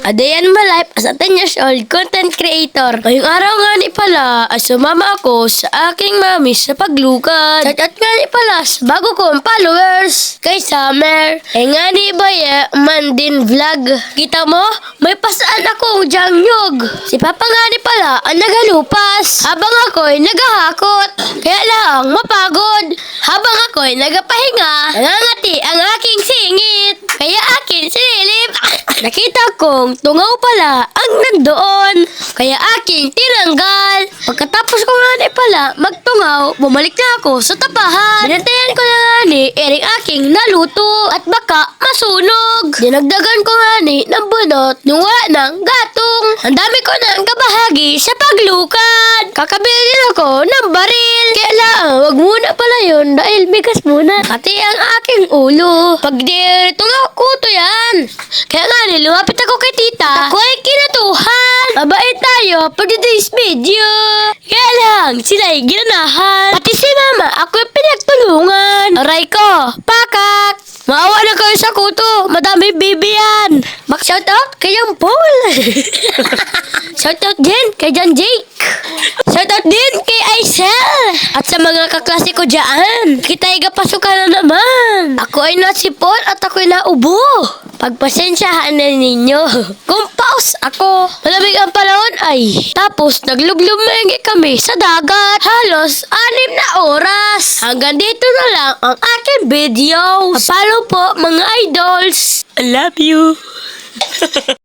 A day in my life as a 10 years old content creator. Ngayong araw nga ni pala, sumama ako sa aking mami sa paglukad. Shout out nga ni pala sa bago kong followers kay Summer. Nga ni Baya man din vlog. Kita mo, may pasaan akong jangyog. Si Papa nga ni pala ang nagalupas habang ako'y nagahakot. Kaya lang mapagod. Habang ako'y nagapahinga, nangangati ang aking singit. Kaya akin sinilip. Nakita kong tungaw pala ang nandoon. Kaya aking tinanggal. Pagkatapos ko nga ni pala magtungaw, bumalik na ako sa tapahan. Binantayan ko na nga ni ering aking naluto at baka masunog. Dinagdagan ko nga ni ng bunot nung wala ng gatong. Ang dami ko nang kabahagi sa paglukad. Kakabili din ako ng baril. Kaya lang, wag muna pala yun dahil bigas muna. Pati ang aking ulo. Pag tungaw ko to yan. Kaya nga ni, lumapit ako kay tita. Ako ay kinatuhan. Mabait tayo pag today's video. Kaya lang, sila'y ginanahan. Pati si mama, ako ay pinagtulungan. Aray ko, pakak. Maawa na kayo sa kuto. Madami bibi yan. Mag-shoutout kay Jan Paul. Shoutout din kay Jan Jake. Shoutout din kay Aisel. At sa mga kaklase ko dyan. Kita'y kapasukan na naman. Ako ay nasipon at ako'y naubo. Pagpasensyahan na ninyo. Kung paus ako. Malamig ang panahon ay. Tapos nagluglumenge kami sa dagat. Halos 6 na oras. Hanggang dito na lang ang aking videos. Follow po mga idols. I love you.